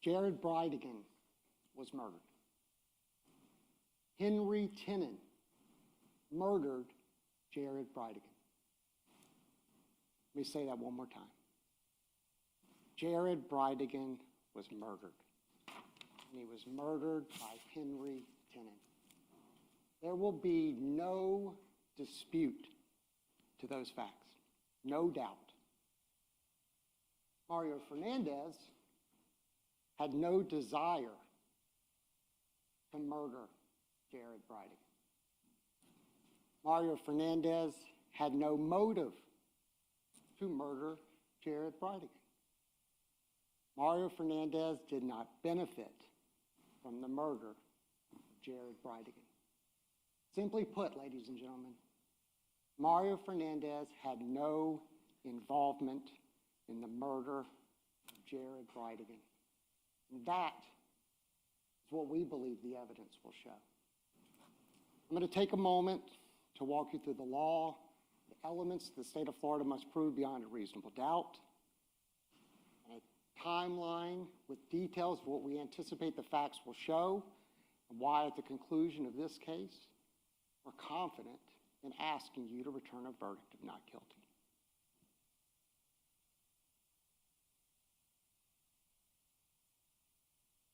Jared-Bridegan was murdered. Henry Tenen murdered Jared-Bridegan. Let me say that one more time. Jared-Bridegan was murdered. And he was murdered by Henry Tenen. There will be no dispute to those facts. No doubt. Mario Fernandez had no desire to murder Jared-Bridegan. Mario Fernandez had no motive to murder Jared-Bridegan. Mario Fernandez did not benefit from the murder of Jared-Bridegan. Simply put, ladies and gentlemen, Mario Fernandez had no involvement in the murder of Jared-Bridegan. And that is what we believe the evidence will show. I'm going to take a moment to walk you through the law, the elements the state of Florida must prove beyond a reasonable doubt, and a timeline with details of what we anticipate the facts will show, and why at the conclusion of this case, we're confident in asking you to return a verdict of not guilty.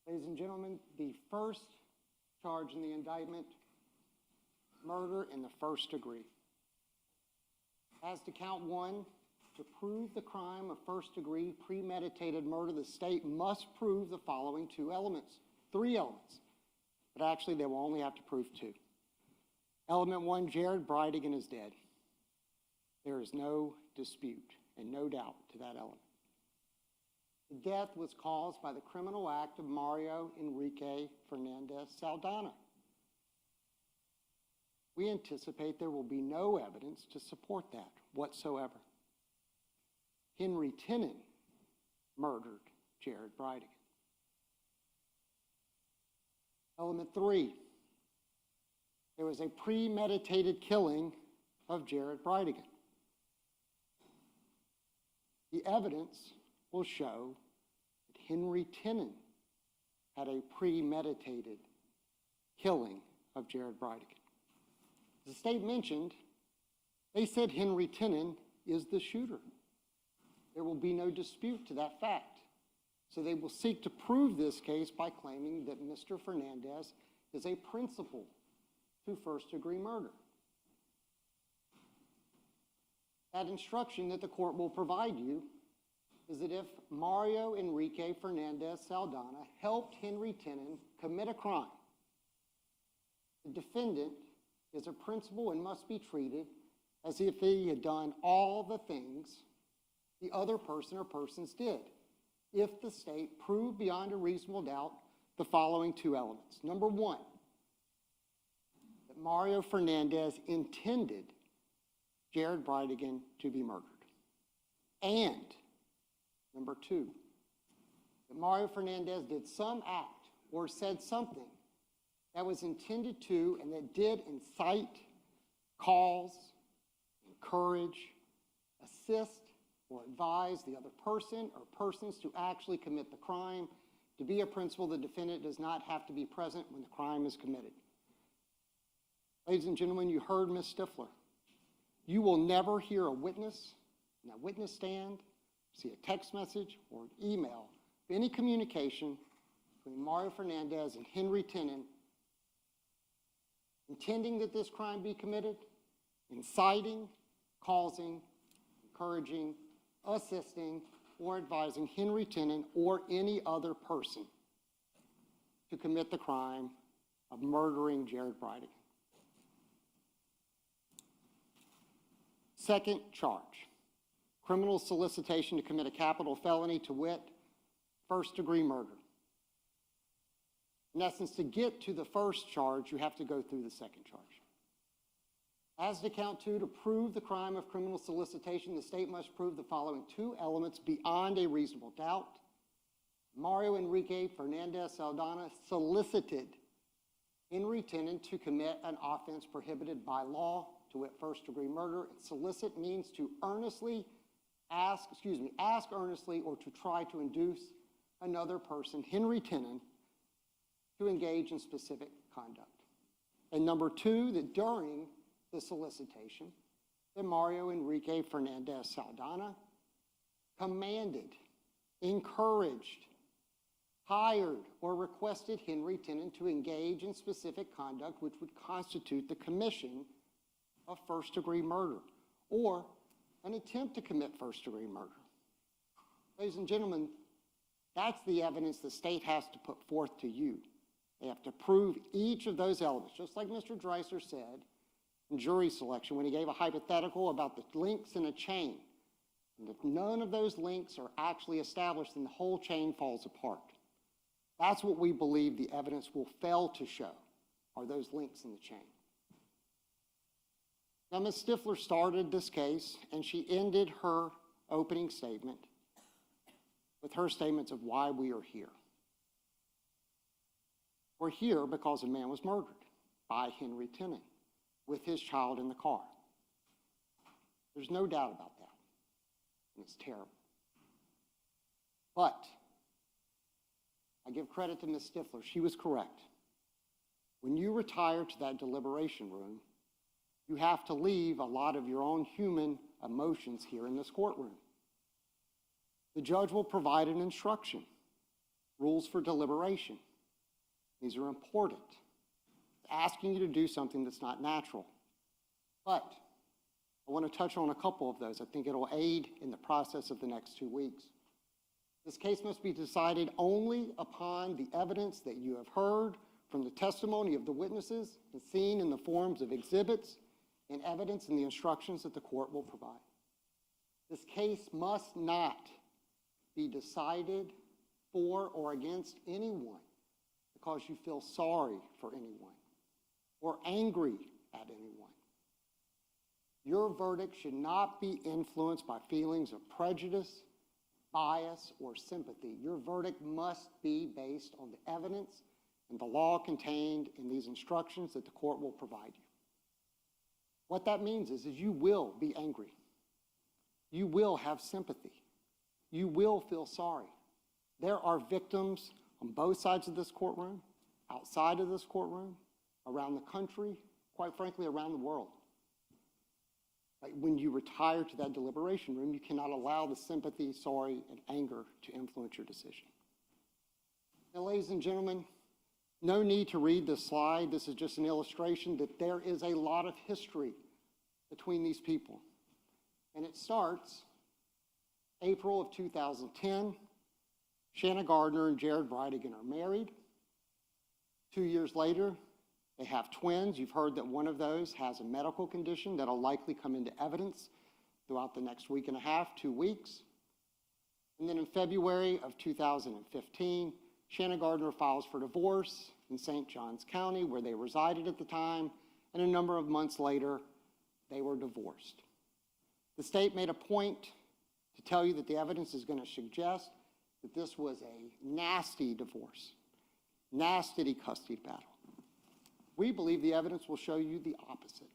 Ladies and gentlemen, the first charge in the indictment, murder in the first degree. As to count one, to prove the crime of first degree premeditated murder, the state must prove the following three elements, but actually they will only have to prove two. Element one, Jared-Bridegan is dead. There is no dispute and no doubt to that element. The death was caused by the criminal act of Mario Fernandez-Saldana. We anticipate there will be no evidence to support that whatsoever. Henry Tenen murdered Jared-Bridegan. Element three, there was a premeditated killing of Jared-Bridegan. The evidence will show that Henry Tenen had a premeditated killing of Jared-Bridegan. As the state mentioned, they said Henry Tenen is the shooter. There will be no dispute to that fact. So they will seek to prove this case by claiming that Mr. Fernandez is a principal to first-degree murder. That instruction that the court will provide you is that if Mario Fernandez-Saldana helped Henry Tenen commit a crime, the defendant is a principal and must be treated as if he had done all the things the other person or persons did, if the state proved beyond a reasonable doubt the following two elements. Number one, that Mario Fernandez intended Jared-Bridegan to be murdered. And number two, that Mario Fernandez did some act or said something that was intended to and that did incite, cause, encourage, assist, or advise the other person or persons to actually commit the crime. To be a principal, the defendant does not have to be present when the crime is committed. Ladies and gentlemen, you heard Ms. Stifler. You will never hear a witness in a witness stand, see a text message or an email of any communication between Mario Fernandez and Henry Tenen intending that this crime be committed, inciting, causing, encouraging, assisting, or advising Henry Tenen or any other person to commit the crime of murdering Jared-Bridegan. Second charge, criminal solicitation to commit a capital felony, to wit, first-degree murder. In essence, to get to the first charge, you have to go through the second charge. As to count two, to prove the crime of criminal solicitation, the state must prove the following two elements beyond a reasonable doubt. Mario Fernandez-Saldana solicited Henry Tenen to commit an offense prohibited by law, to wit, first-degree murder. And solicit means to ask earnestly or to try to induce, another person, Henry Tenen, to engage in specific conduct. And number two, that during the solicitation, that Mario Enrique Fernandez-Saldana commanded, encouraged, hired, or requested Henry Tenen to engage in specific conduct which would constitute the commission of first-degree murder or an attempt to commit first-degree murder. Ladies and gentlemen, that's the evidence the state has to put forth to you. They have to prove each of those elements, just like Mr. Dreiser said in jury selection when he gave a hypothetical about the links in a chain. And if none of those links are actually established, then the whole chain falls apart. That's what we believe the evidence will fail to show, are those links in the chain. Now, Ms. Stifler started this case, and she ended her opening statement with her statements of why we are here. We're here because a man was murdered by Henry Tenen with his child in the car. There's no doubt about that, and it's terrible. But I give credit to Ms. Stifler. She was correct. When you retire to that deliberation room, you have to leave a lot of your own human emotions here in this courtroom. The judge will provide an instruction, rules for deliberation. These are important. It's asking you to do something that's not natural. But I want to touch on a couple of those. I think it'll aid in the process of the next 2 weeks. This case must be decided only upon the evidence that you have heard from the testimony of the witnesses and seen in the forms of exhibits and evidence in the instructions that the court will provide. This case must not be decided for or against anyone because you feel sorry for anyone or angry at anyone. Your verdict should not be influenced by feelings of prejudice, bias, or sympathy. Your verdict must be based on the evidence and the law contained in these instructions that the court will provide you. What that means is you will be angry. You will have sympathy. You will feel sorry. There are victims on both sides of this courtroom, outside of this courtroom, around the country, quite frankly, around the world. Like when you retire to that deliberation room, you cannot allow the sympathy, sorry, and anger to influence your decision. Now, ladies and gentlemen, no need to read this slide. This is just an illustration that there is a lot of history between these people. And it starts April of 2010. Shanna Gardner and Jared Bridegan are married. 2 years later, they have twins. You've heard that one of those has a medical condition that'll likely come into evidence throughout the next week and a half, 2 weeks. And then in February of 2015, Shanna Gardner files for divorce in St. Johns County, where they resided at the time, and a number of months later, they were divorced. The state made a point to tell you that the evidence is going to suggest that this was a nasty divorce, nasty custody battle. We believe the evidence will show you the opposite,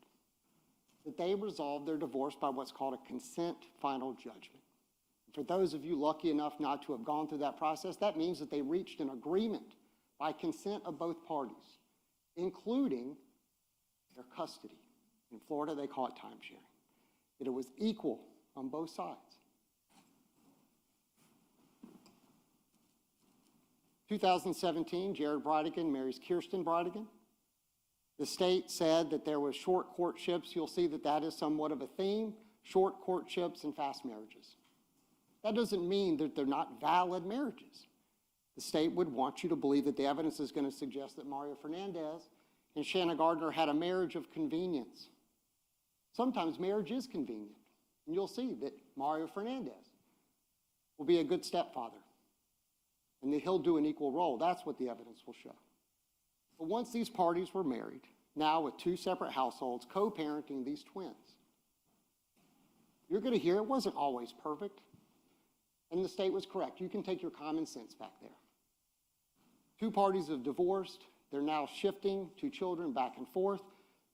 that they resolved their divorce by what's called a consent final judgment. For those of you lucky enough not to have gone through that process, that means that they reached an agreement by consent of both parties, including their custody. In Florida, they call it time sharing. That it was equal on both sides. 2017, Jared Bridegan marries Kirsten Bridegan. The state said that there was short courtships. You'll see that that is somewhat of a theme, short courtships and fast marriages. That doesn't mean that they're not valid marriages. The state would want you to believe that the evidence is going to suggest that Mario Fernandez and Shanna Gardner had a marriage of convenience. Sometimes marriage is convenient, and you'll see that Mario Fernandez will be a good stepfather, and that he'll do an equal role. That's what the evidence will show. But once these parties were married, now with two separate households, co-parenting these twins, you're going to hear it wasn't always perfect. And the state was correct. You can take your common sense back there. Two parties have divorced. They're now shifting two children back and forth.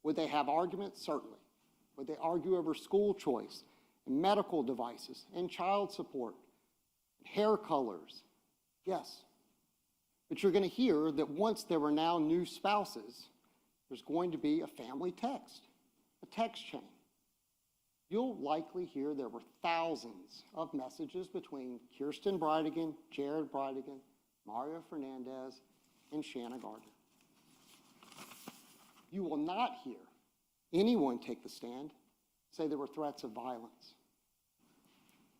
Would they have arguments? Certainly. Would they argue over school choice and medical devices and child support, and hair colors, Yes. But you're going to hear that once there were now new spouses, there's going to be a family text, a text chain. You'll likely hear there were thousands of messages between Kirsten Bridegan, Jared Bridegan, Mario Fernandez, and Shanna Gardner. You will not hear anyone take the stand, say there were threats of violence,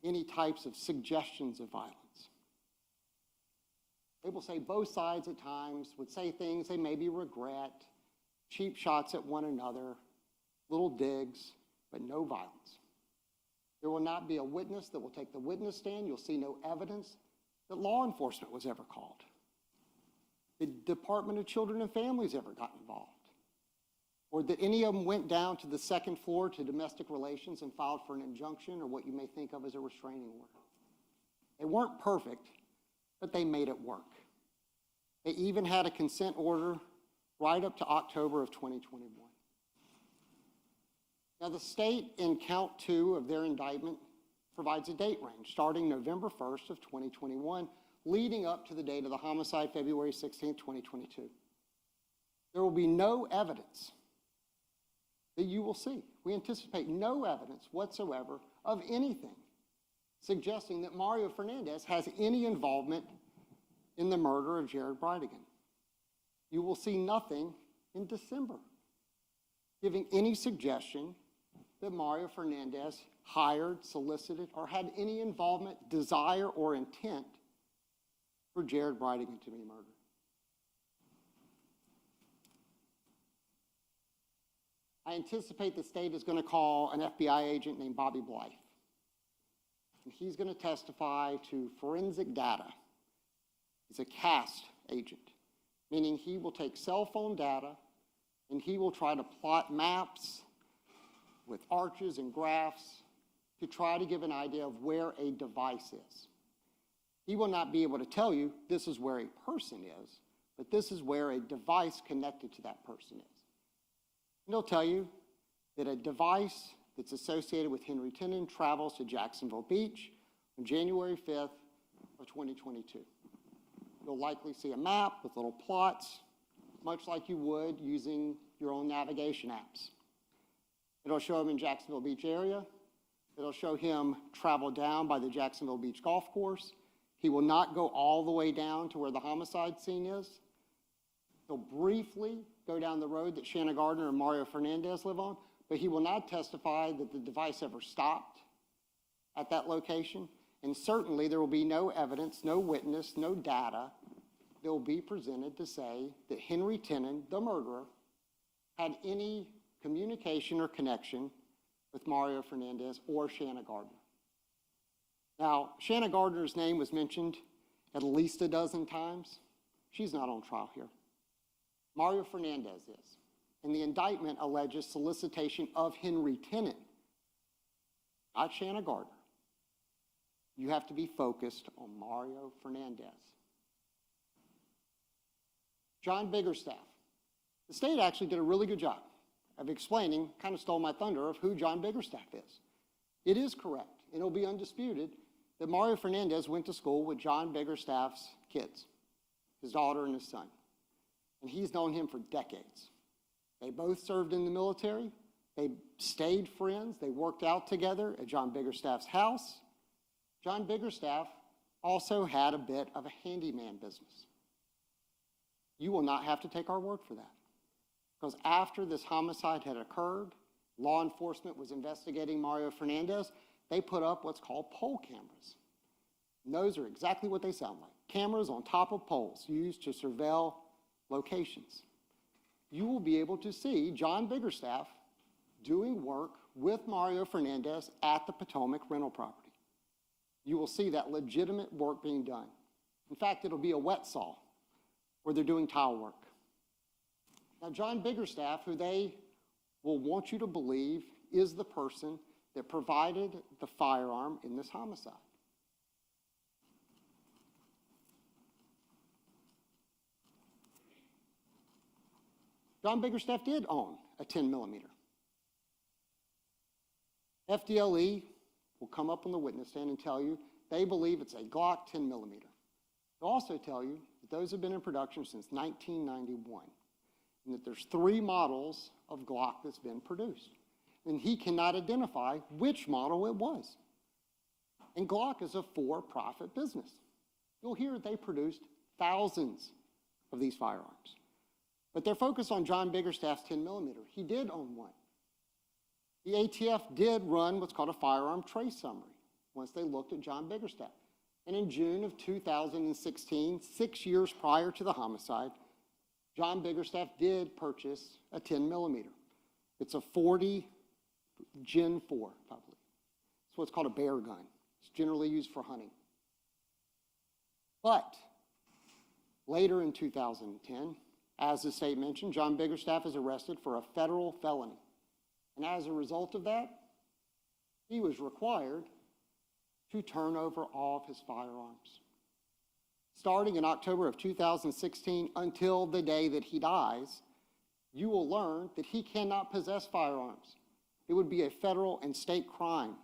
any types of suggestions of violence. They will say both sides at times would say things they maybe regret, cheap shots at one another, little digs, but no violence. There will not be a witness that will take the witness stand. You'll see no evidence that law enforcement was ever called. The Department of Children and Families ever got involved. Or that any of them went down to the second floor to domestic relations and filed for an injunction or what you may think of as a restraining order. They weren't perfect, but they made it work. They even had a consent order right up to October of 2021. Now, the state in count 2 of their indictment provides a date range starting November 1st of 2021, leading up to the date of the homicide, February 16th, 2022. There will be no evidence that you will see. We anticipate no evidence whatsoever of anything suggesting that Mario Fernandez has any involvement in the murder of Jared Bridegan. You will see nothing in December giving any suggestion that Mario Fernandez hired, solicited, or had any involvement, desire, or intent for Jared Bridegan to be murdered. I anticipate the state is going to call an FBI agent named Bobby Blythe. And he's going to testify to forensic data. He's a CAST agent, meaning he will take cell phone data and he will try to plot maps with arches and graphs to try to give an idea of where a device is. He will not be able to tell you this is where a person is, but this is where a device connected to that person is. And he'll tell you that a device that's associated with Henry Tenen travels to Jacksonville Beach on January 5th of 2022. You'll likely see a map with little plots, much like you would using your own navigation apps. It'll show him in Jacksonville Beach area. It'll show him travel down by the Jacksonville Beach golf course. He will not go all the way down to where the homicide scene is. He'll briefly go down the road that Shanna Gardner and Mario Fernandez live on, but he will not testify that the device ever stopped at that location. And certainly there will be no evidence, no witness, no data that will be presented to say that Henry Tenen, the murderer, had any communication or connection with Mario Fernandez or Shanna Gardner. Now, Shanna Gardner's name was mentioned at least a dozen times. She's not on trial here. Mario Fernandez is. And the indictment alleges solicitation of Henry Tenen, not Shanna Gardner. You have to be focused on Mario Fernandez. John Biggerstaff. The state actually did a really good job of explaining, kind of stole my thunder, of who John Biggerstaff is. It is correct, and it'll be undisputed, that Mario Fernandez went to school with John Biggerstaff's kids, his daughter and his son. And he's known him for decades. They both served in the military. They stayed friends. They worked out together at John Biggerstaff's house. John Biggerstaff also had a bit of a handyman business. You will not have to take our word for that. Because after this homicide had occurred, law enforcement was investigating Mario Fernandez. They put up what's called pole cameras. And those are exactly what they sound like. Cameras on top of poles used to surveil locations. You will be able to see John Biggerstaff doing work with Mario Fernandez at the Potomac rental property. You will see that legitimate work being done. In fact, it'll be a wet saw where they're doing tile work. Now, John Biggerstaff, who they will want you to believe is the person that provided the firearm in this homicide. John Biggerstaff did own a 10 millimeter. FDLE will come up on the witness stand and tell you they believe it's a Glock 10 millimeter. They'll also tell you that those have been in production since 1991, and that there's 3 models of Glock that's been produced. And he cannot identify which model it was. And Glock is a for-profit business. You'll hear they produced thousands of these firearms. But they're focused on John Biggerstaff's 10mm. He did own one. The ATF did run what's called a firearm trace summary once they looked at John Biggerstaff. And in June of 2016, 6 years prior to the homicide, John Biggerstaff did purchase a 10mm. It's a 40 Gen 4, I believe. It's what's called a bear gun. It's generally used for hunting. But later in 2010, as the state mentioned, John Biggerstaff is arrested for a federal felony. And as a result of that, he was required to turn over all of his firearms. Starting in October of 2016 until the day that he dies, you will learn that he cannot possess firearms. It would be a federal and state crime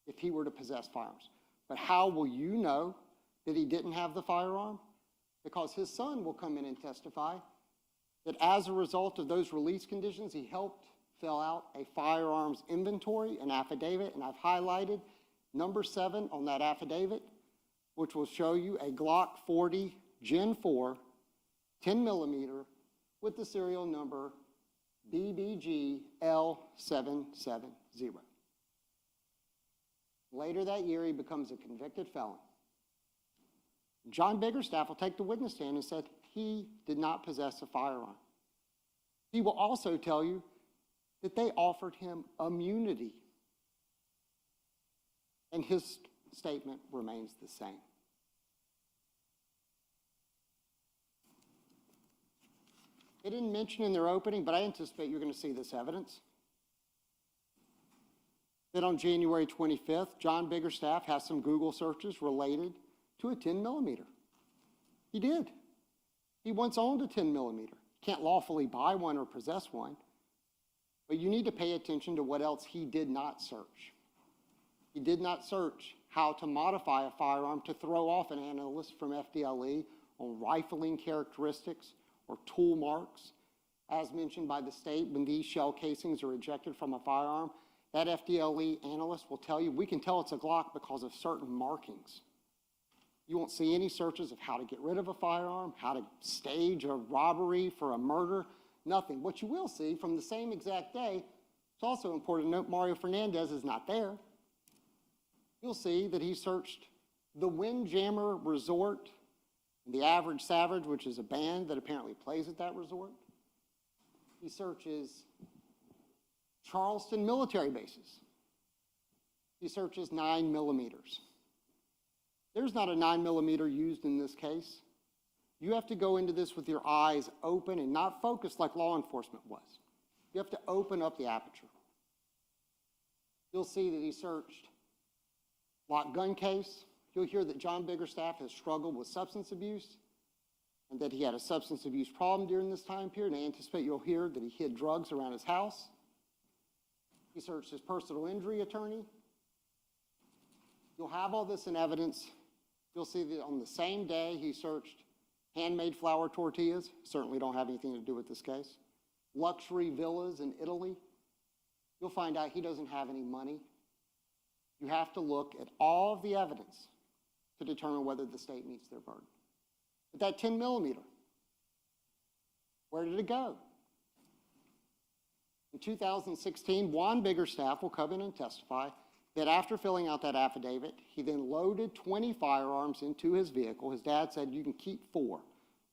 if he were to possess firearms. But how will you know that he didn't have the firearm? Because his son will come in and testify that as a result of those release conditions, he helped fill out a firearms inventory, an affidavit, and I've highlighted number 7 on that affidavit, which will show you a Glock 40 Gen 4 10mm with the serial number BBG-L770. Later that year, he becomes a convicted felon. John Biggerstaff will take the witness stand and said he did not possess a firearm. He will also tell you that they offered him immunity. And his statement remains the same. They didn't mention in their opening, but I anticipate you're going to see this evidence, that on January 25th, John Biggerstaff has some Google searches related to a 10mm. He did. He once owned a 10mm. Can't lawfully buy one or possess one, but you need to pay attention to what else he did not search. He did not search how to modify a firearm to throw off an analyst from FDLE on rifling characteristics or tool marks. As mentioned by the state, when these shell casings are ejected from a firearm, that FDLE analyst will tell you, we can tell it's a Glock because of certain markings. You won't see any searches of how to get rid of a firearm, how to stage a robbery for a murder, nothing. What you will see from the same exact day, it's also important to note Mario Fernandez is not there. You'll see that he searched the Windjammer Resort, the Average Savage, which is a band that apparently plays at that resort. He searches Charleston military bases. He searches 9mm. There's not a 9mm used in this case. You have to go into this with your eyes open and not focused like law enforcement was. You have to open up the aperture. You'll see that he searched locked gun case. You'll hear that John Biggerstaff has struggled with substance abuse and that he had a substance abuse problem during this time period. And I anticipate you'll hear that he hid drugs around his house. He searched his personal injury attorney. You'll have all this in evidence. You'll see that on the same day he searched handmade flour tortillas, certainly don't have anything to do with this case, luxury villas in Italy. You'll find out he doesn't have any money. You have to look at all of the evidence to determine whether the state meets their burden. But that 10mm, where did it go? In 2016, Juan Biggerstaff will come in and testify that after filling out that affidavit, he then loaded 20 firearms into his vehicle. His dad said, you can keep 4.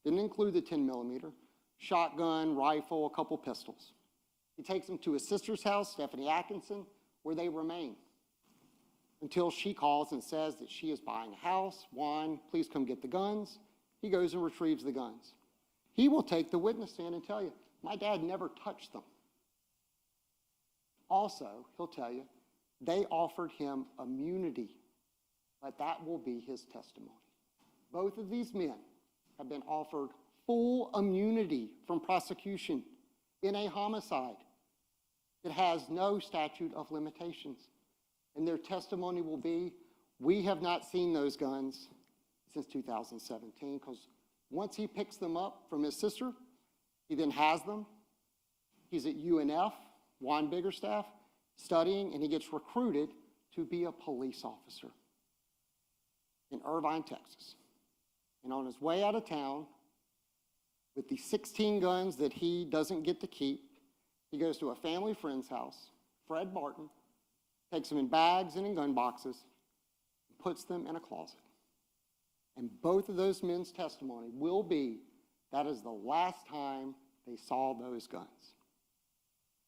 Didn't include the 10mm, shotgun, rifle, a couple pistols. He takes them to his sister's house, Stephanie Atkinson, where they remain until she calls and says that she is buying a house. Juan, please come get the guns. He goes and retrieves the guns. He will take the witness stand and tell you, my dad never touched them. Also, he'll tell you, they offered him immunity, but that will be his testimony. Both of these men have been offered full immunity from prosecution in a homicide that has no statute of limitations. And their testimony will be, we have not seen those guns since 2017, because once he picks them up from his sister, he then has them. He's at UNF, Juan Biggerstaff, studying, and he gets recruited to be a police officer in Irvine, Texas. And on his way out of town, with the 16 guns that he doesn't get to keep, he goes to a family friend's house, Fred Martin, takes them in bags and in gun boxes, and puts them in a closet. And both of those men's testimony will be that is the last time they saw those guns.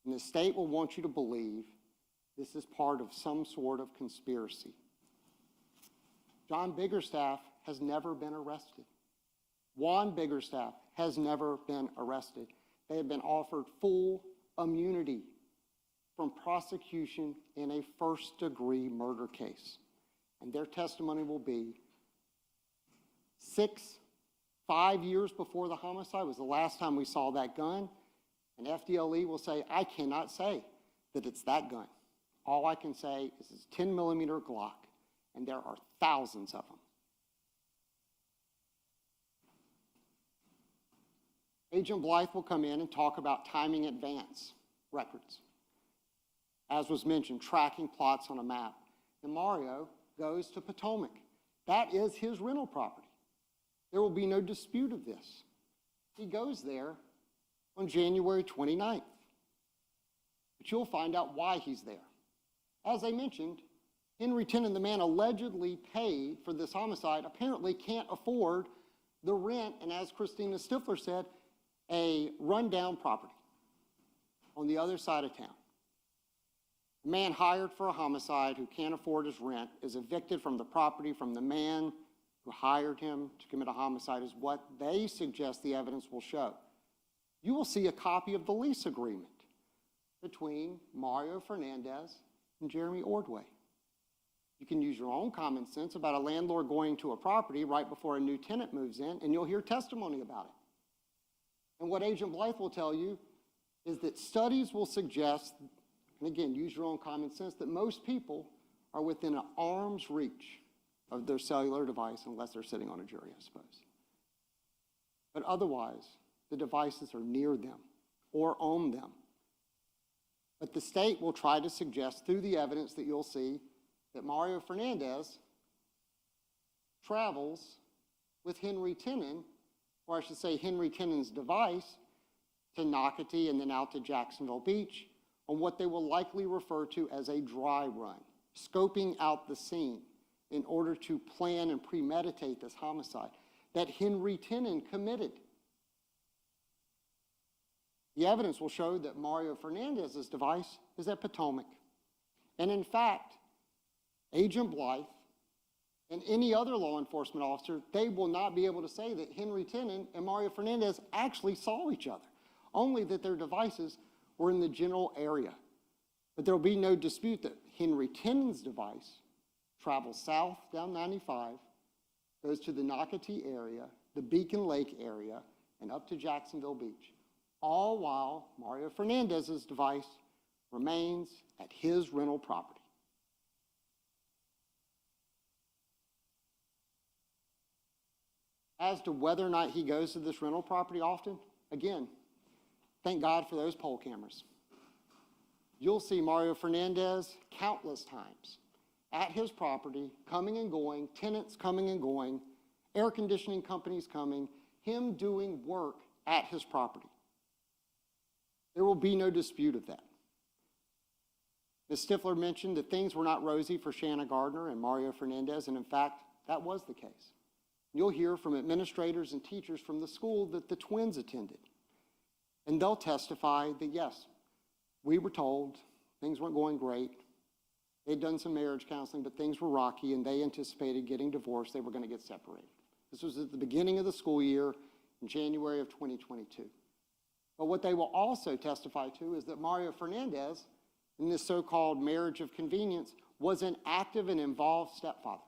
And the state will want you to believe this is part of some sort of conspiracy. John Biggerstaff has never been arrested. Juan Biggerstaff has never been arrested. They have been offered full immunity from prosecution in a first-degree murder case. And their testimony will be 5 years before the homicide was the last time we saw that gun. And FDLE will say, I cannot say that it's that gun. All I can say is it's a 10-millimeter Glock, and there are thousands of them. Agent Blythe will come in and talk about timing advance records. As was mentioned, tracking plots on a map. And Mario goes to Potomac. That is his rental property. There will be no dispute of this. He goes there on January 29th. But you'll find out why he's there. As I mentioned, Henry Tennant, the man allegedly paid for this homicide, apparently can't afford the rent, and as Christina Stifler said, a rundown property on the other side of town. A man hired for a homicide who can't afford his rent is evicted from the property from the man who hired him to commit a homicide, is what they suggest the evidence will show. You will see a copy of the lease agreement between Mario Fernandez and Jeremy Ordway. You can use your own common sense about a landlord going to a property right before a new tenant moves in, and you'll hear testimony about it. And what Agent Blythe will tell you is that studies will suggest, and again, use your own common sense, that most people are within an arm's reach of their cellular device, unless they're sitting on a jury, I suppose. But otherwise, the devices are near them or on them. But the state will try to suggest through the evidence that you'll see that Mario Fernandez travels with Henry Tennant, or I should say Henry Tennant's device, to Nocatee and then out to Jacksonville Beach on what they will likely refer to as a dry run, scoping out the scene in order to plan and premeditate this homicide that Henry Tennant committed. The evidence will show that Mario Fernandez's device is at Potomac. And in fact, Agent Blythe and any other law enforcement officer, they will not be able to say that Henry Tennant and Mario Fernandez actually saw each other, only that their devices were in the general area. But there will be no dispute that Henry Tennant's device travels south down 95, goes to the Nocatee area, the Beacon Lake area, and up to Jacksonville Beach, all while Mario Fernandez's device remains at his rental property. As to whether or not he goes to this rental property often, again, thank God for those poll cameras. You'll see Mario Fernandez countless times at his property, coming and going, tenants coming and going, air conditioning companies coming, him doing work at his property. There will be no dispute of that. Ms. Stifler mentioned that things were not rosy for Shanna Gardner and Mario Fernandez, and in fact, that was the case. You'll hear from administrators and teachers from the school that the twins attended. And they'll testify that, yes, we were told things weren't going great. They'd done some marriage counseling, but things were rocky, and they anticipated getting divorced. They were going to get separated. This was at the beginning of the school year in January of 2022. But what they will also testify to is that Mario Fernandez, in this so-called marriage of convenience, was an active and involved stepfather.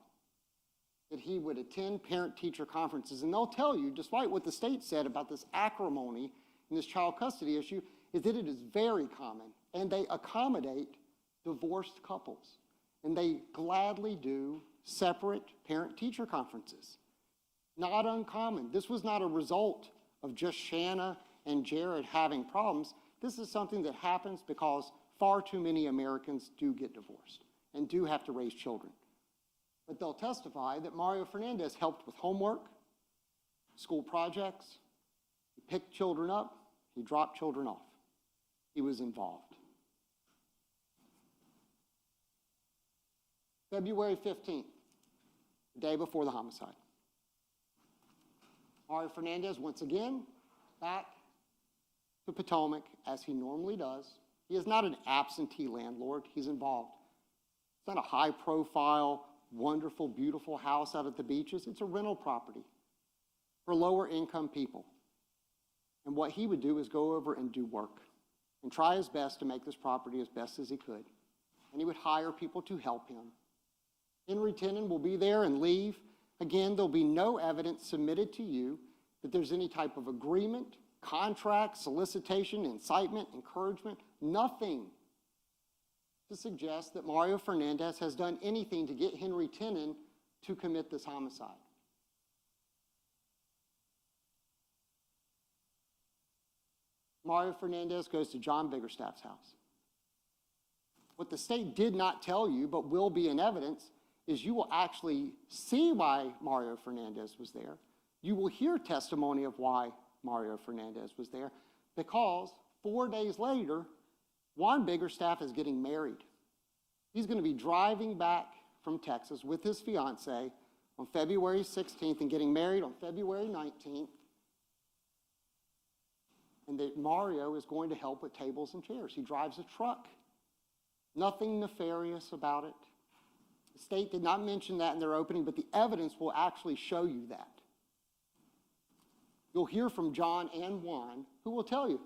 That he would attend parent-teacher conferences. And they'll tell you, despite what the state said about this acrimony in this child custody issue, is that it is very common, and they accommodate divorced couples. And they gladly do separate parent-teacher conferences. Not uncommon. This was not a result of just Shanna and Jared having problems. This is something that happens because far too many Americans do get divorced and do have to raise children. But they'll testify that Mario Fernandez helped with homework, school projects. He picked children up, he dropped children off. He was involved. February 15th, the day before the homicide. Mario Fernandez, once again, back to Potomac as he normally does. He is not an absentee landlord. He's involved. It's not a high-profile, wonderful, beautiful house out at the beaches. It's a rental property for lower-income people. And what he would do is go over and do work and try his best to make this property as best as he could. And he would hire people to help him. Henry Tenen will be there and leave. Again, there'll be no evidence submitted to you that there's any type of agreement, contract, solicitation, incitement, encouragement, nothing to suggest that Mario Fernandez has done anything to get Henry Tenen to commit this homicide. Mario Fernandez goes to John Biggerstaff's house. What the state did not tell you, but will be in evidence, is you will actually see why Mario Fernandez was there. You will hear testimony of why Mario Fernandez was there, because 4 days later, Juan Biggerstaff is getting married. He's going to be driving back from Texas with his fiancée on February 16th and getting married on February 19th. And that Mario is going to help with tables and chairs. He drives a truck. Nothing nefarious about it. The state did not mention that in their opening, but the evidence will actually show you that. You'll hear from John and Juan, who will tell you,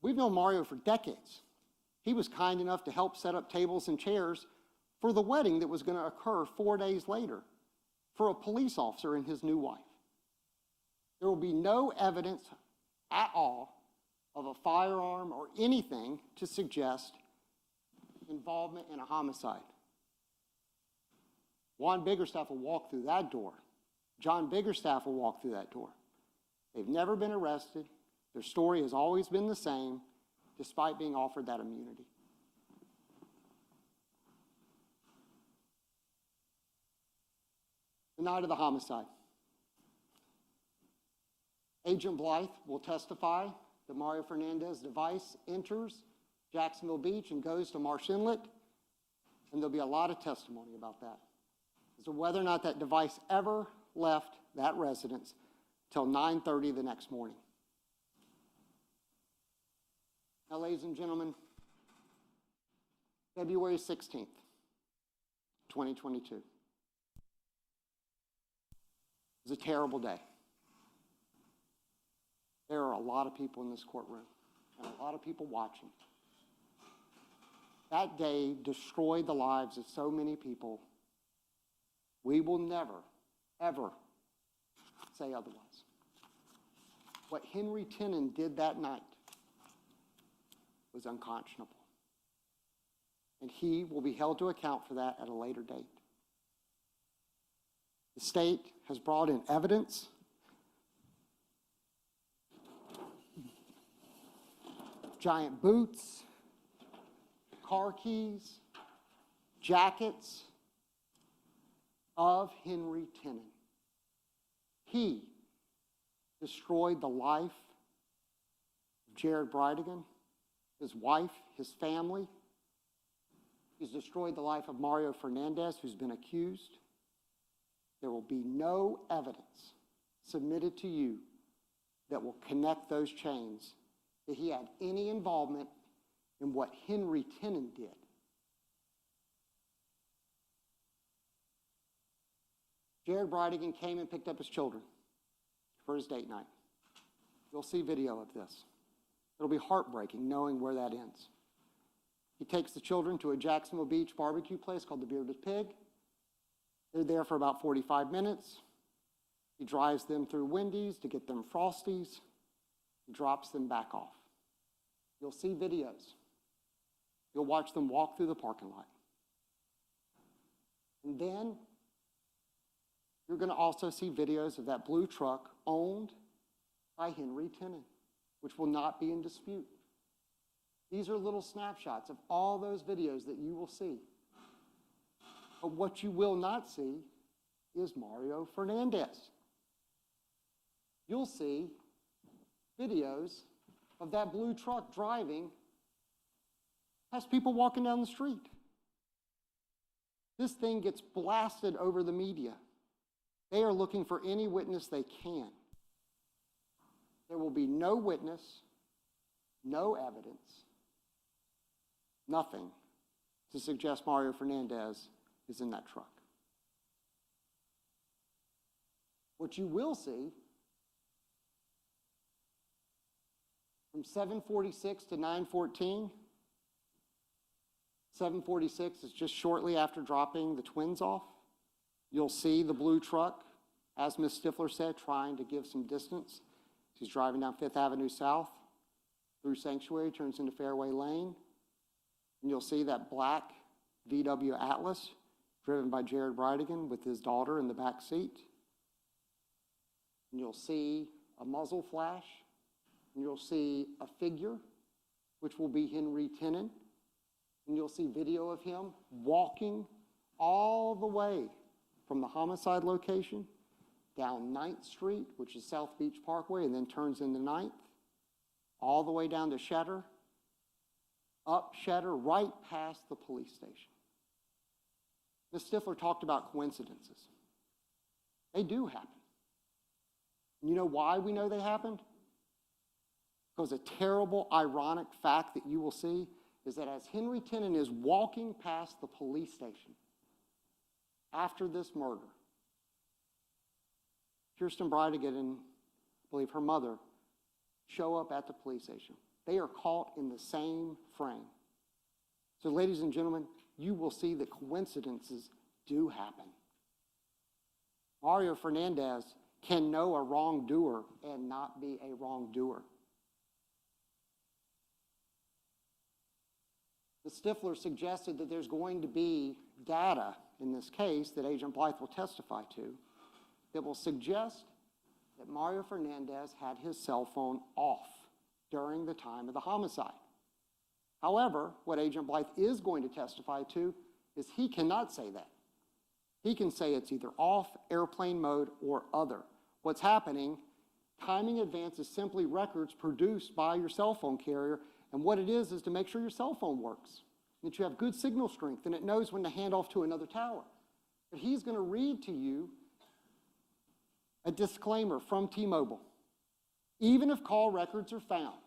we've known Mario for decades. He was kind enough to help set up tables and chairs for the wedding that was going to occur 4 days later for a police officer and his new wife. There will be no evidence at all of a firearm or anything to suggest involvement in a homicide. Juan Biggerstaff will walk through that door. John Biggerstaff will walk through that door. They've never been arrested. Their story has always been the same, despite being offered that immunity. The night of the homicide. Agent Blythe will testify that Mario Fernandez's device enters Jacksonville Beach and goes to Marsh Inlet, and there'll be a lot of testimony about that, as to whether or not that device ever left that residence till 9:30 the next morning. Now, ladies and gentlemen, February 16th, 2022. It was a terrible day. There are a lot of people in this courtroom and a lot of people watching. That day destroyed the lives of so many people. We will never, ever say otherwise. What Henry Tenen did that night was unconscionable. And he will be held to account for that at a later date. The state has brought in evidence giant boots, car keys, jackets of Henry Tenen. He destroyed the life of Jared Bridegan, his wife, his family. He's destroyed the life of Mario Fernandez, who's been accused. There will be no evidence submitted to you that will connect those chains, that he had any involvement in what Henry Tenen did. Jared Bridegan came and picked up his children for his date night. You'll see video of this. It'll be heartbreaking knowing where that ends. He takes the children to a Jacksonville Beach barbecue place called the Bearded Pig. They're there for about 45 minutes. He drives them through Wendy's to get them Frosties. He drops them back off. You'll see videos. You'll watch them walk through the parking lot. And then You're going to also see videos of that blue truck owned by Henry Tennant, which will not be in dispute. These are little snapshots of all those videos that you will see. But what you will not see is Mario Fernandez. You'll see videos of that blue truck driving past people walking down the street. This thing gets blasted over the media. They are looking for any witness they can. There will be no witness, no evidence, nothing to suggest Mario Fernandez is in that truck. What you will see from 7:46 to 9:14, 7:46 is just shortly after dropping the twins off. You'll see the blue truck, as Ms. Stifler said, trying to give some distance. She's driving down 5th Avenue South through Sanctuary, turns into Fairway Lane. And you'll see that black VW Atlas driven by Jared Bridegan with his daughter in the back seat. And you'll see a muzzle flash. And you'll see a figure, which will be Henry Tennant. And you'll see video of him walking all the way from the homicide location down 9th Street, which is South Beach Parkway, and then turns into 9th, all the way down to Shetter, up Shetter, right past the police station. Ms. Stifler talked about coincidences. They do happen. And you know why we know they happened? Because a terrible, ironic fact that you will see is that as Henry Tennant is walking past the police station after this murder, Kirsten Bridegan and I believe her mother show up at the police station. They are caught in the same frame. So ladies and gentlemen, you will see that coincidences do happen. Mario Fernandez can know a wrongdoer and not be a wrongdoer. Ms. Stifler suggested that there's going to be data in this case that Agent Blythe will testify to that will suggest that Mario Fernandez had his cell phone off during the time of the homicide. However, what Agent Blythe is going to testify to is he cannot say that. He can say it's either off, airplane mode, or other. What's happening, timing advance is simply records produced by your cell phone carrier, and what it is to make sure your cell phone works, that you have good signal strength, and it knows when to hand off to another tower. But he's going to read to you a disclaimer from T-Mobile. Even if call records are found,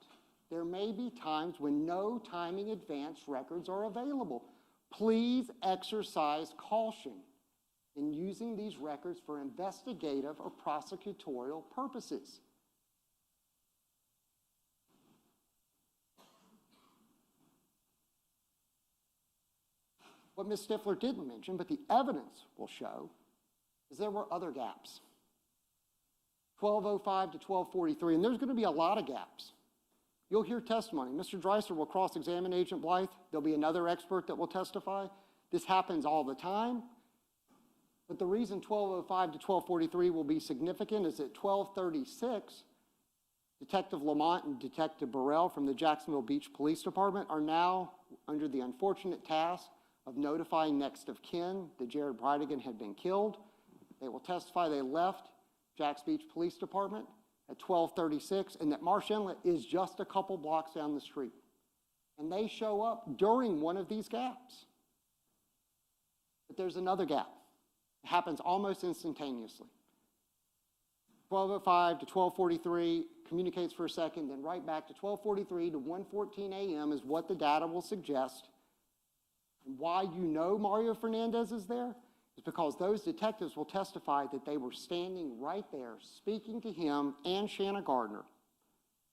there may be times when no timing advance records are available. Please exercise caution in using these records for investigative or prosecutorial purposes. What Ms. Stifler didn't mention, but the evidence will show, is there were other gaps. 12:05 to 12:43, and there's going to be a lot of gaps. You'll hear testimony. Mr. Dreiser will cross-examine Agent Blythe. There'll be another expert that will testify. This happens all the time. But the reason 12:05 to 12:43 will be significant is at 12:36, Detective Lamont and Detective Burrell from the Jacksonville Beach Police Department are now under the unfortunate task of notifying next of kin that Jared Bridegan had been killed. They will testify they left Jacks Beach Police Department at 12:36 and that Marsh Inlet is just a couple blocks down the street. And they show up during one of these gaps. But there's another gap. It happens almost instantaneously. 12:05 to 12:43 communicates for a second, then right back to 12:43 to 1:14 a.m. is what the data will suggest. And why you know Mario Fernandez is there is because those detectives will testify that they were standing right there speaking to him and Shanna Gardner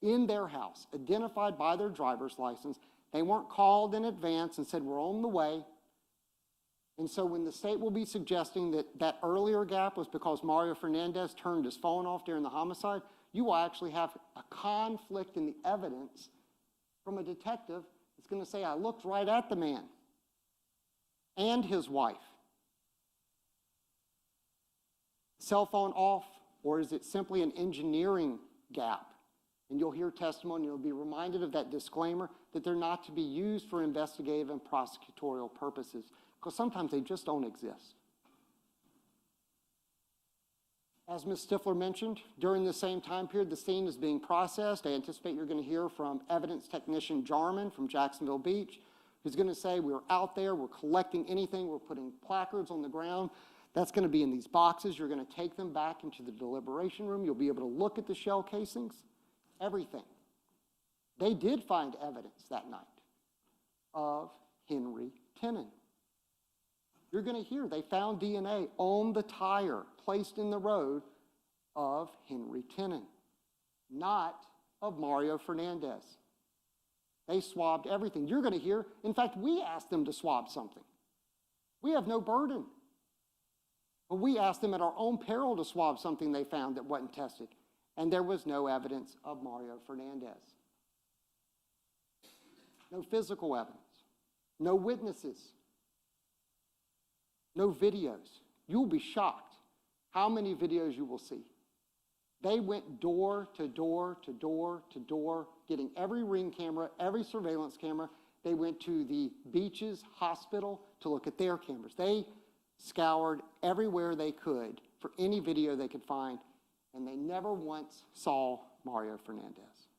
in their house, identified by their driver's license. They weren't called in advance and said, we're on the way. And so when the state will be suggesting that that earlier gap was because Mario Fernandez turned his phone off during the homicide, you will actually have a conflict in the evidence from a detective that's going to say, I looked right at the man and his wife. cell phone off, or is it simply an engineering gap? And you'll hear testimony, you'll be reminded of that disclaimer that they're not to be used for investigative and prosecutorial purposes, because sometimes they just don't exist. As Ms. Stifler mentioned, during the same time period, the scene is being processed. I anticipate you're going to hear from evidence technician Jarman from Jacksonville Beach, who's going to say, we're out there, we're collecting anything, we're putting placards on the ground. That's going to be in these boxes. You're going to take them back into the deliberation room. You'll be able to look at the shell casings, everything. They did find evidence that night of Henry Tenen. You're going to hear they found DNA on the tire placed in the road of Henry Tenen, not of Mario Fernandez. They swabbed everything. You're going to hear, in fact, we asked them to swab something. We have no burden. But we asked them at our own peril to swab something they found that wasn't tested. And there was no evidence of Mario Fernandez. No physical evidence. No witnesses. No videos. You'll be shocked how many videos you will see. They went door to door to door to door, getting every ring camera, every surveillance camera. They went to the Beaches Hospital to look at their cameras. They scoured everywhere they could for any video they could find, and they never once saw Mario Fernandez.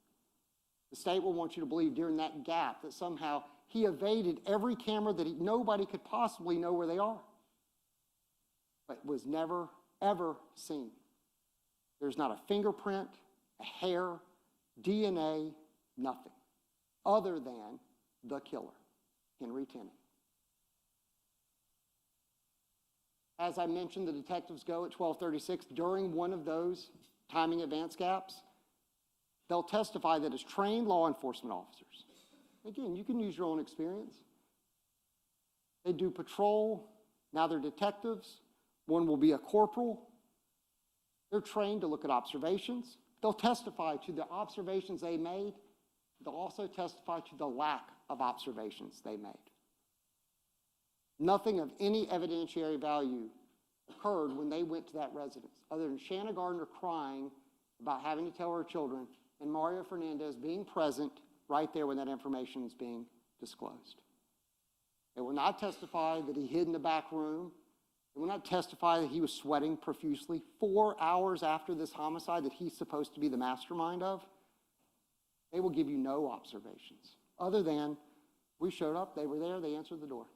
The state will want you to believe during that gap that somehow he evaded every camera that nobody could possibly know where they are, but was never, ever seen. There's not a fingerprint, a hair, DNA, nothing, other than the killer, Henry Tenen. As I mentioned, the detectives go at 12:36. During one of those timing advance gaps, they'll testify that as trained law enforcement officers, again, you can use your own experience. They do patrol. Now they're detectives. One will be a corporal. They're trained to look at observations. They'll testify to the observations they made. They'll also testify to the lack of observations they made. Nothing of any evidentiary value occurred when they went to that residence, other than Shanna Gardner crying about having to tell her children and Mario Fernandez being present right there when that information is being disclosed. They will not testify that he hid in the back room. They will not testify that he was sweating profusely 4 hours after this homicide that he's supposed to be the mastermind of. They will give you no observations, other than we showed up, they were there, they answered the door.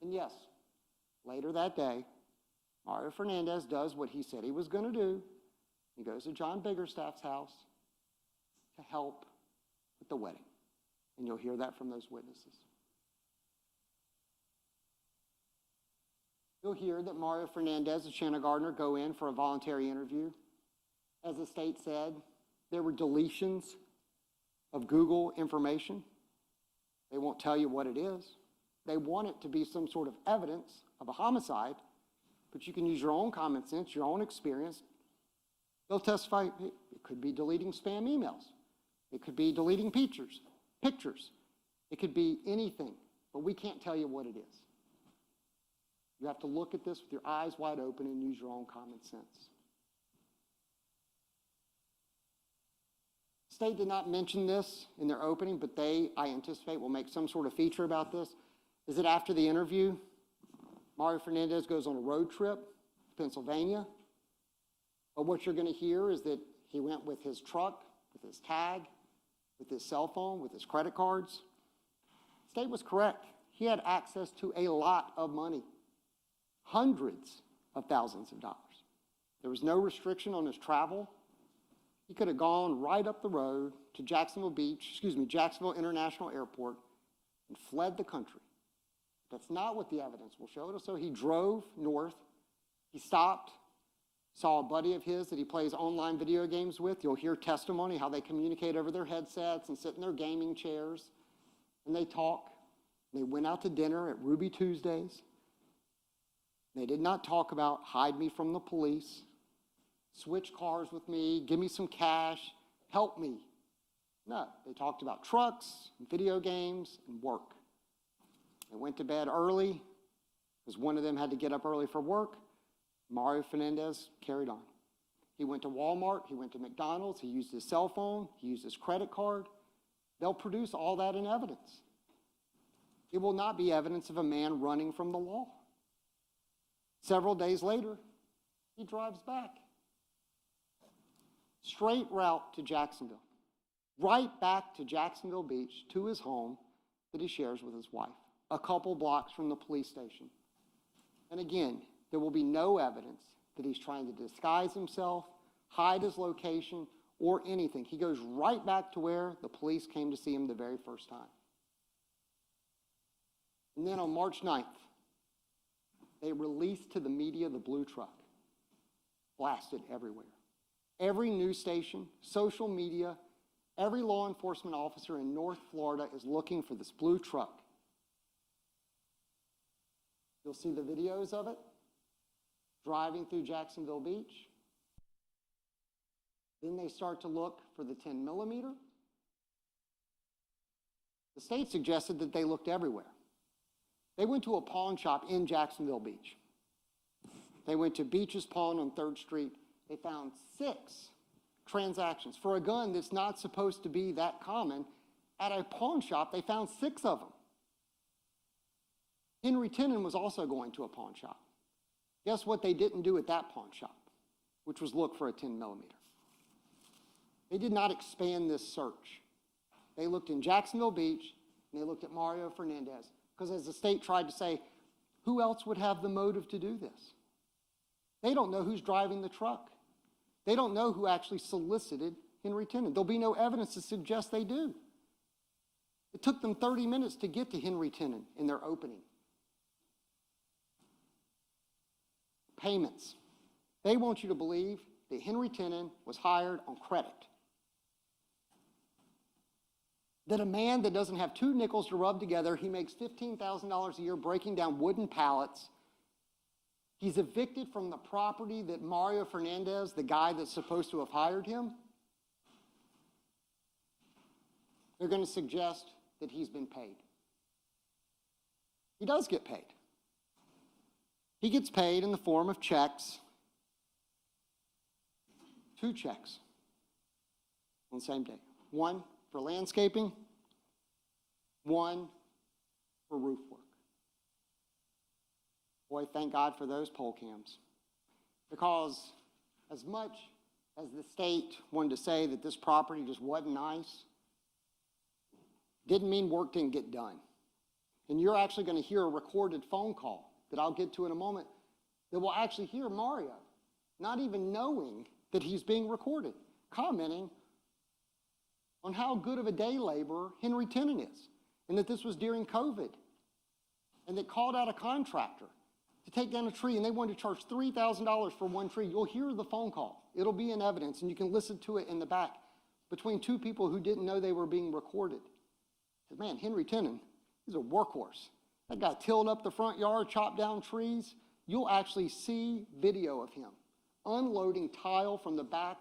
And yes, later that day, Mario Fernandez does what he said he was going to do. He goes to John Biggerstaff's house to help with the wedding. And you'll hear that from those witnesses. You'll hear that Mario Fernandez and Shanna Gardner go in for a voluntary interview. As the state said, there were deletions of Google information. They won't tell you what it is. They want it to be some sort of evidence of a homicide, but you can use your own common sense, your own experience. They'll testify, it could be deleting spam emails. It could be deleting pictures. It could be anything, but we can't tell you what it is. You have to look at this with your eyes wide open and use your own common sense. The state did not mention this in their opening, but they, I anticipate, will make some sort of feature about this. Is that after the interview, Mario Fernandez goes on a road trip to Pennsylvania. But what you're going to hear is that he went with his truck, with his tag, with his cell phone, with his credit cards. The state was correct. He had access to a lot of money, hundreds of thousands of dollars. There was no restriction on his travel. He could have gone right up the road to Jacksonville International Airport and fled the country. That's not what the evidence will show. So he drove north. He stopped, saw a buddy of his that he plays online video games with. You'll hear testimony how they communicate over their headsets and sit in their gaming chairs, and they talk. They went out to dinner at Ruby Tuesdays. They did not talk about hide me from the police, switch cars with me, give me some cash, help me. No, they talked about trucks, and video games, and work. They went to bed early because one of them had to get up early for work. Mario Fernandez carried on. He went to Walmart, he went to McDonald's, he used his cell phone, he used his credit card. They'll produce all that in evidence. It will not be evidence of a man running from the law. Several days later, he drives back. Straight route to Jacksonville. Right back to Jacksonville Beach, to his home that he shares with his wife, a couple blocks from the police station. And again, there will be no evidence that he's trying to disguise himself, hide his location, or anything. He goes right back to where the police came to see him the very first time. And then on March 9th, they released to the media the blue truck, blasted everywhere. Every news station, social media, every law enforcement officer in North Florida is looking for this blue truck. You'll see the videos of it, driving through Jacksonville Beach. Then they start to look for the 10 millimeter. The state suggested that they looked everywhere. They went to a pawn shop in Jacksonville Beach. They went to Beach's Pawn on 3rd Street. They found 6 transactions. For a gun that's not supposed to be that common, at a pawn shop, they found 6 of them. Henry Tenen was also going to a pawn shop. Guess what they didn't do at that pawn shop, which was look for a 10 millimeter. They did not expand this search. They looked in Jacksonville Beach, and they looked at Mario Fernandez, because as the state tried to say, who else would have the motive to do this? They don't know who's driving the truck. They don't know who actually solicited Henry Tenen. There'll be no evidence to suggest they do. It took them 30 minutes to get to Henry Tenen in their opening. Payments. They want you to believe that Henry Tenen was hired on credit. That a man that doesn't have 2 nickels to rub together, he makes $15,000 a year breaking down wooden pallets. He's evicted from the property that Mario Fernandez, the guy that's supposed to have hired him, they're going to suggest that he's been paid. He does get paid. He gets paid in the form of checks, 2 checks on the same day. One for landscaping, one for roof work. Boy, thank God for those poll cams. Because as much as the state wanted to say that this property just wasn't nice, didn't mean work didn't get done. And you're actually going to hear a recorded phone call that I'll get to in a moment that will actually hear Mario, not even knowing that he's being recorded, commenting on how good of a day laborer Henry Tenen is, and that this was during COVID, and that called out a contractor to take down a tree, and they wanted to charge $3,000 for one tree. You'll hear the phone call. It'll be in evidence, and you can listen to it in the back between 2 people who didn't know they were being recorded. Man, Henry Tenen is a workhorse. That guy tilled up the front yard, chopped down trees. You'll actually see video of him unloading tile from the back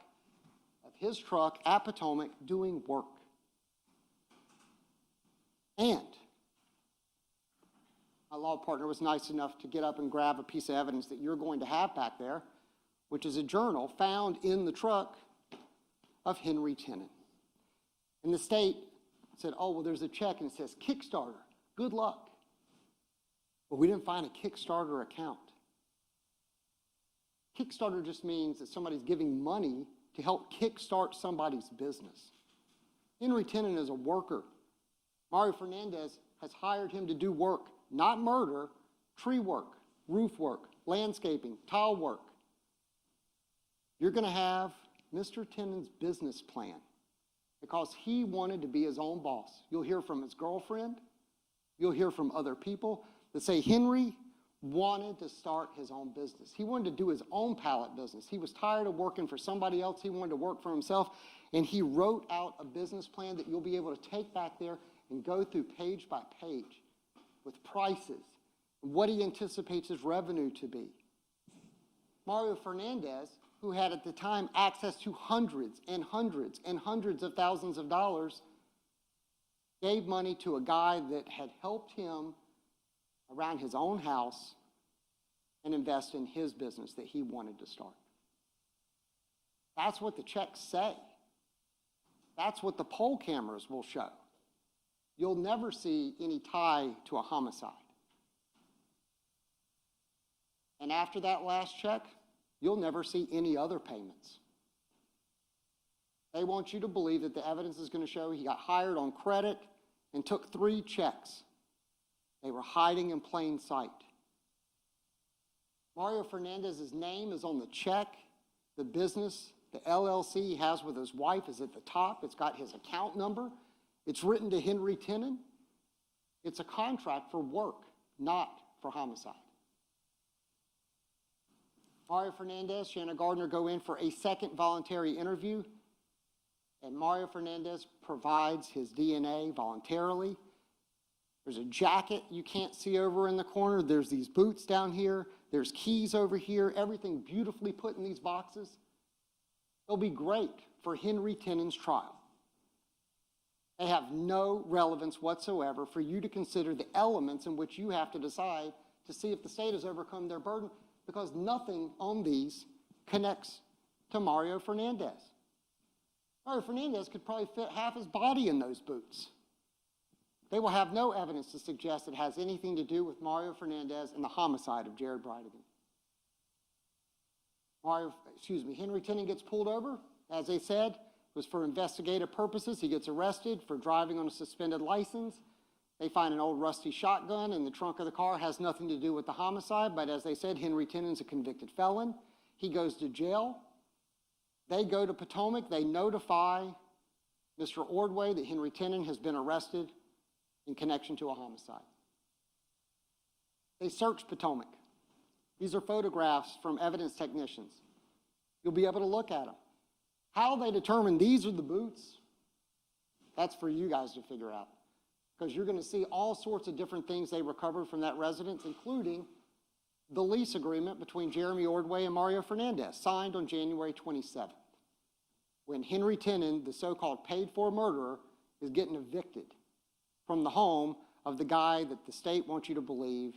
of his truck at Potomac doing work. And my law partner was nice enough to get up and grab a piece of evidence that you're going to have back there, which is a journal found in the truck of Henry Tenen. And the state said, oh, well, there's a check and it says Kickstarter, good luck. But we didn't find a Kickstarter account. Kickstarter just means that somebody's giving money to help kickstart somebody's business. Henry Tenen is a worker. Mario Fernandez has hired him to do work, not murder, tree work, roof work, landscaping, tile work. You're going to have Mr. Tenen's business plan because he wanted to be his own boss. You'll hear from his girlfriend. You'll hear from other people that say Henry wanted to start his own business. He wanted to do his own pallet business. He was tired of working for somebody else. He wanted to work for himself, and he wrote out a business plan that you'll be able to take back there and go through page by page with prices and what he anticipates his revenue to be. Mario Fernandez, who who had at the time access to hundreds and hundreds and hundreds of thousands of dollars, gave money to a guy that had helped him around his own house and invest in his business that he wanted to start. That's what the checks say. That's what the poll cameras will show. You'll never see any tie to a homicide. And after that last check, you'll never see any other payments. They want you to believe that the evidence is going to show he got hired on credit and took 3 checks. They were hiding in plain sight. Mario Fernandez's name is on the check. The business, the LLC he has with his wife is at the top. It's got his account number. It's written to Henry Tenen. It's a contract for work, not for homicide. Mario Fernandez, Shanna Gardner go in for a second voluntary interview, and Mario Fernandez provides his DNA voluntarily. There's a jacket you can't see over in the corner. There's these boots down here. There's keys over here. Everything beautifully put in these boxes. They'll be great for Henry Tenen's trial. They have no relevance whatsoever for you to consider the elements in which you have to decide to see if the state has overcome their burden, because nothing on these connects to Mario Fernandez. Mario Fernandez could probably fit half his body in those boots. They will have no evidence to suggest it has anything to do with Mario Fernandez and the homicide of Jared Bridegan. Henry Tenen gets pulled over, as they said, was for investigative purposes. He gets arrested for driving on a suspended license. They find an old rusty shotgun in the trunk of the car. Has nothing to do with the homicide, but as they said, Henry Tenen's a convicted felon. He goes to jail. They go to Potomac. They notify Mr. Ordway that Henry Tenen has been arrested in connection to a homicide. They search Potomac. These are photographs from evidence technicians. You'll be able to look at them. How they determine these are the boots, that's for you guys to figure out, because you're going to see all sorts of different things they recovered from that residence, including the lease agreement between Jeremy Ordway and Mario Fernandez, signed on January 27th, when Henry Tenen, the so-called paid-for murderer, is getting evicted from the home of the guy that the state wants you to believe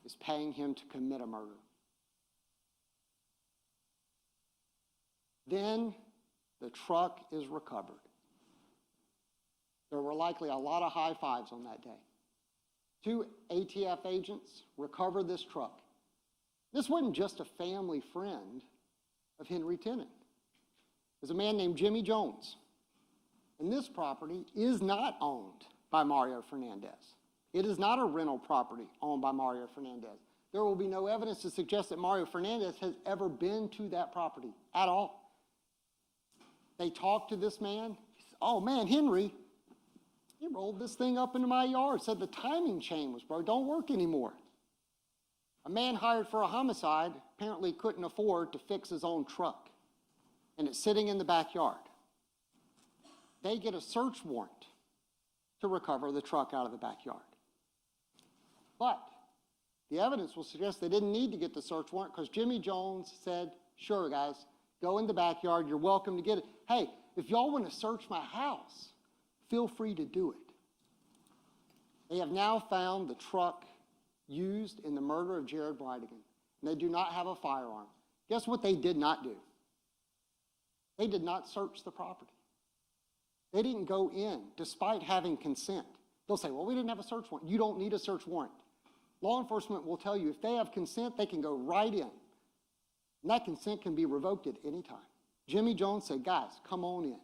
is paying him to commit a murder. Then the truck is recovered. There were likely a lot of high fives on that day. 2 ATF agents recovered this truck. This wasn't just a family friend of Henry Tenen. There's a man named Jimmy Jones. And this property is not owned by Mario Fernandez. It is not a rental property owned by Mario Fernandez. There will be no evidence to suggest that Mario Fernandez has ever been to that property at all. They talked to this man. He said, "Oh man, Henry, he rolled this thing up into my yard, said the timing chain was broke, don't work anymore." A man hired for a homicide apparently couldn't afford to fix his own truck, and it's sitting in the backyard. They get a search warrant to recover the truck out of the backyard. But the evidence will suggest they didn't need to get the search warrant, because Jimmy Jones said, "Sure, guys, go in the backyard. You're welcome to get it. Hey, if y'all want to search my house, feel free to do it." They have now found the truck used in the murder of Jared Bridegan, and they do not have a firearm. Guess what they did not do? They did not search the property. They didn't go in despite having consent. They'll say, "Well, we didn't have a search warrant." You don't need a search warrant. Law enforcement will tell you if they have consent, they can go right in. And that consent can be revoked at any time. Jimmy Jones said, "Guys, come on in."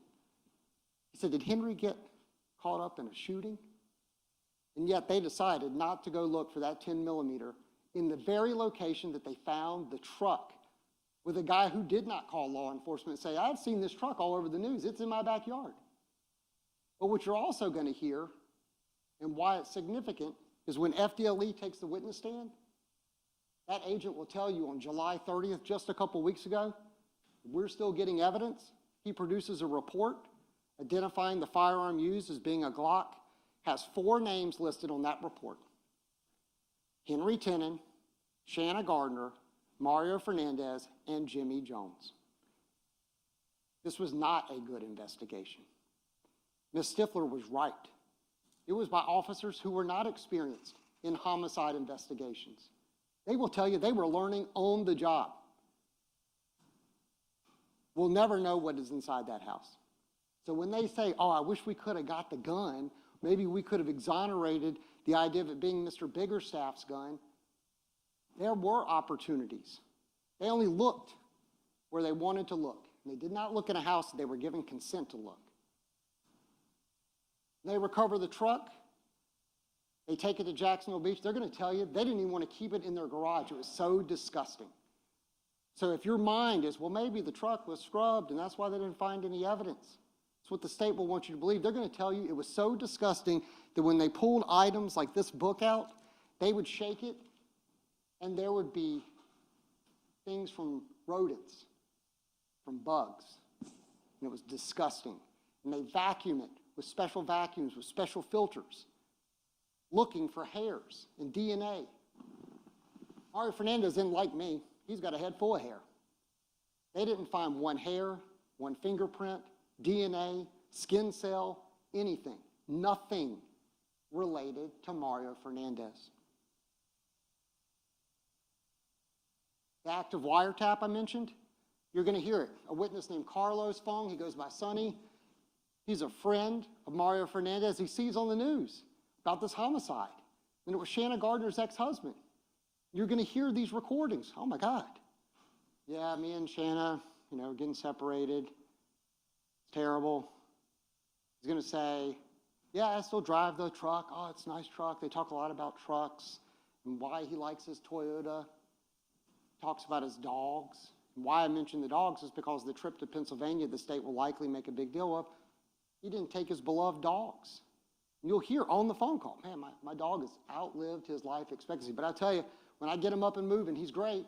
He said, "Did Henry get caught up in a shooting?" And yet they decided not to go look for that 10 millimeter in the very location that they found the truck, with a guy who did not call law enforcement and say, "I've seen this truck all over the news. It's in my backyard." But what you're also going to hear, and why it's significant, is when FDLE takes the witness stand, that agent will tell you on July 30th, just a couple weeks ago, we're still getting evidence. He produces a report identifying the firearm used as being a Glock, has 4 names listed on that report: Henry Tenen, Shanna Gardner, Mario Fernandez, and Jimmy Jones. This was not a good investigation. Ms. Stifler was right. It was by officers who were not experienced in homicide investigations. They will tell you they were learning on the job. We'll never know what is inside that house. So when they say, oh, I wish we could have got the gun, maybe we could have exonerated the idea of it being Mr. Biggerstaff's gun, there were opportunities. They only looked where they wanted to look. And they did not look in a house that they were given consent to look. They recover the truck. They take it to Jacksonville Beach. They're going to tell you they didn't even want to keep it in their garage. It was so disgusting. So if your mind is, well, maybe the truck was scrubbed and that's why they didn't find any evidence. It's what the state will want you to believe. They're going to tell you it was so disgusting that when they pulled items like this book out, they would shake it and there would be things from rodents, from bugs. And it was disgusting. And they vacuum it with special vacuums, with special filters, looking for hairs and DNA. Mario Fernandez isn't like me. He's got a head full of hair. They didn't find one hair, one fingerprint, DNA, skin cell, anything. Nothing related to Mario Fernandez. The active wiretap I mentioned, you're going to hear it. A witness named Carlos Fong, he goes by Sonny. He's a friend of Mario Fernandez. He sees on the news about this homicide. And it was Shanna Gardner's ex-husband. You're going to hear these recordings. Oh, my God. Yeah, me and Shanna, getting separated. It's terrible. He's going to say, yeah, I still drive the truck. Oh, it's a nice truck. They talk a lot about trucks and why he likes his Toyota. Talks about his dogs. And why I mention the dogs is because the trip to Pennsylvania, the state will likely make a big deal of. He didn't take his beloved dogs. And you'll hear on the phone call, man, my dog has outlived his life expectancy. But I tell you, when I get him up and moving, he's great.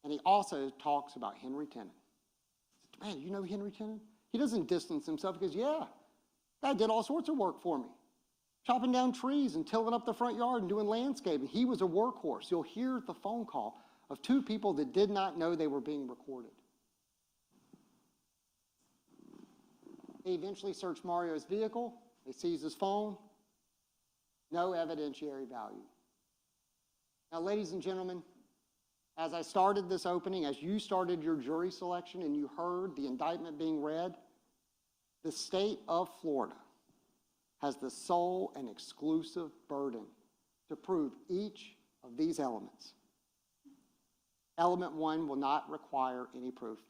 And he also talks about Henry Tennant. Man, you know Henry Tennant? He doesn't distance himself because, yeah, guy did all sorts of work for me. Chopping down trees and tilling up the front yard and doing landscaping. He was a workhorse. You'll hear the phone call of two people that did not know they were being recorded. They eventually search Mario's vehicle. They seize his phone. No evidentiary value. Now, ladies and gentlemen, as I started this opening, as you started your jury selection and you heard the indictment being read, the state of Florida has the sole and exclusive burden to prove each of these elements. Element 1 will not require any proof.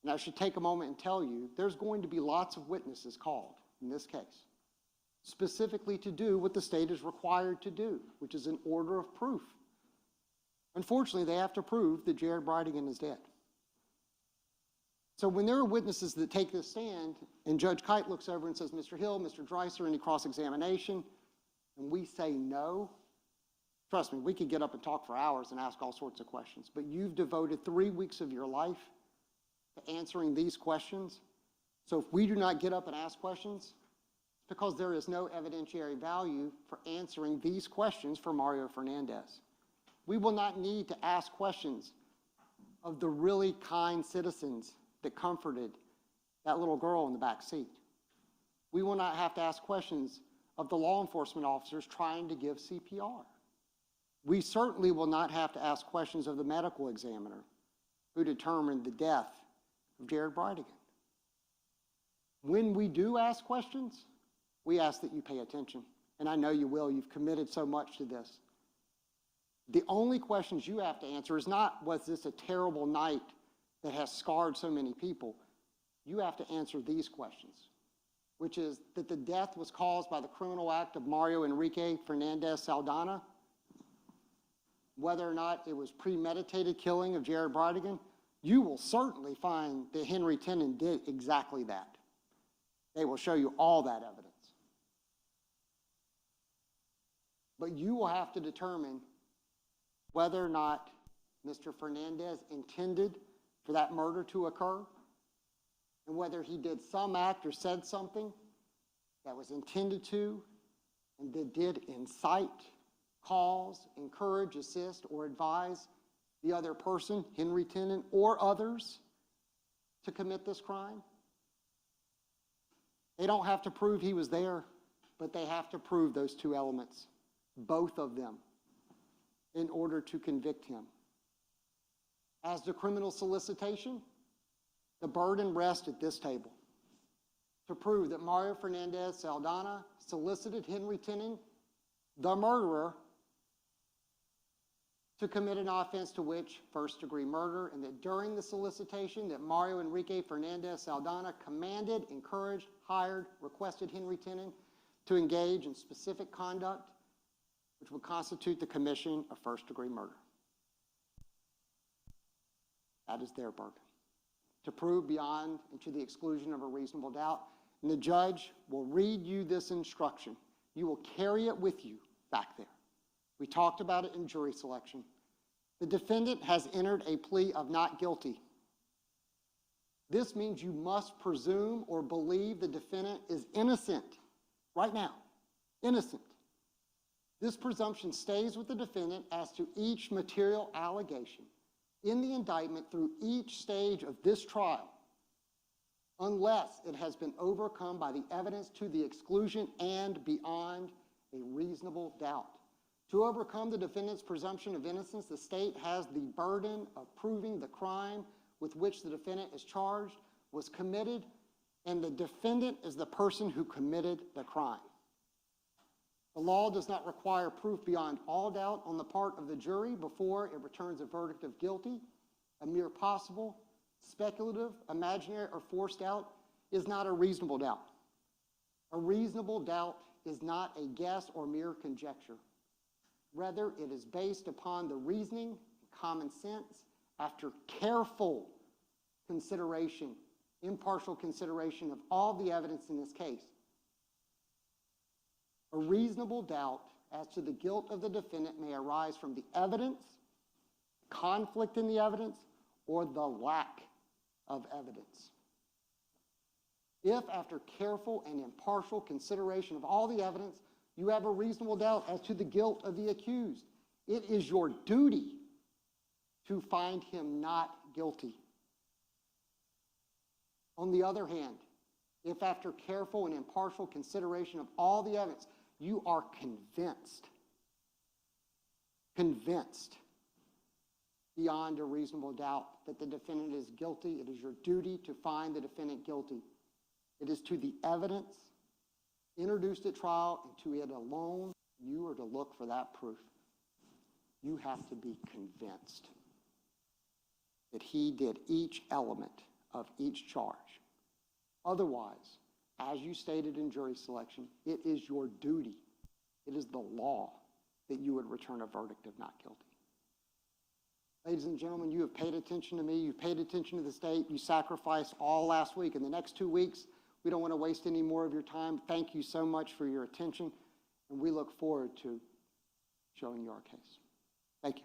And I should take a moment and tell you, there's going to be lots of witnesses called in this case, specifically to do what the state is required to do, which is an order of proof. Unfortunately, they have to prove that Jared Bridegan is dead. So when there are witnesses that take this stand, and Judge Kite looks over and says, Mr. Hill, Mr. Dreiser, any cross-examination, and we say no, trust me, we could get up and talk for hours and ask all sorts of questions, but you've devoted 3 weeks of your life to answering these questions. So if we do not get up and ask questions, it's because there is no evidentiary value for answering these questions for Mario Fernandez. We will not need to ask questions of the really kind citizens that comforted that little girl in the back seat. We will not have to ask questions of the law enforcement officers trying to give CPR. We certainly will not have to ask questions of the medical examiner who determined the death of Jared Bridegan. When we do ask questions, we ask that you pay attention. And I know you will. You've committed so much to this. The only questions you have to answer is not, was this a terrible night that has scarred so many people? You have to answer these questions, which is that the death was caused by the criminal act of Mario Enrique Fernandez-Saldana, whether or not it was premeditated killing of Jared Bridegan. You will certainly find that Henry Tennant did exactly that. They will show you all that evidence. But you will have to determine whether or not Mr. Fernandez intended for that murder to occur, and whether he did some act or said something that was intended to and that did incite, cause, encourage, assist, or advise the other person, Henry Tennant, or others, to commit this crime. They don't have to prove he was there, but they have to prove those two elements, both of them, in order to convict him. As to criminal solicitation, the burden rests at this table to prove that Mario Fernandez-Saldana solicited Henry Tenen, the murderer, to commit an offense to which first-degree murder, and that during the solicitation that Mario Enrique Fernandez-Saldana commanded, encouraged, hired, requested Henry Tenen to engage in specific conduct which would constitute the commission of first-degree murder. That is their burden, to prove beyond and to the exclusion of a reasonable doubt. And the judge will read you this instruction. You will carry it with you back there. We talked about it in jury selection. The defendant has entered a plea of not guilty. This means you must presume or believe the defendant is innocent right now, innocent. This presumption stays with the defendant as to each material allegation in the indictment through each stage of this trial, unless it has been overcome by the evidence to the exclusion and beyond a reasonable doubt. To overcome the defendant's presumption of innocence, the state has the burden of proving the crime with which the defendant is charged was committed, and the defendant is the person who committed the crime. The law does not require proof beyond all doubt on the part of the jury before it returns a verdict of guilty. A mere possible, speculative, imaginary, or forced doubt is not a reasonable doubt. A reasonable doubt is not a guess or mere conjecture. Rather, it is based upon the reasoning and common sense after careful consideration, impartial consideration of all the evidence in this case. A reasonable doubt as to the guilt of the defendant may arise from the evidence, conflict in the evidence, or the lack of evidence. If, after careful and impartial consideration of all the evidence, you have a reasonable doubt as to the guilt of the accused, it is your duty to find him not guilty. On the other hand, if after careful and impartial consideration of all the evidence, you are convinced beyond a reasonable doubt that the defendant is guilty, it is your duty to find the defendant guilty. It is to the evidence introduced at trial and to it alone you are to look for that proof. You have to be convinced that he did each element of each charge. Otherwise, as you stated in jury selection, it is your duty, it is the law that you would return a verdict of not guilty. Ladies and gentlemen, you have paid attention to me, you've paid attention to the state, you sacrificed all last week. In the next 2 weeks, we don't want to waste any more of your time. Thank you so much for your attention, and we look forward to showing you our case. Thank you.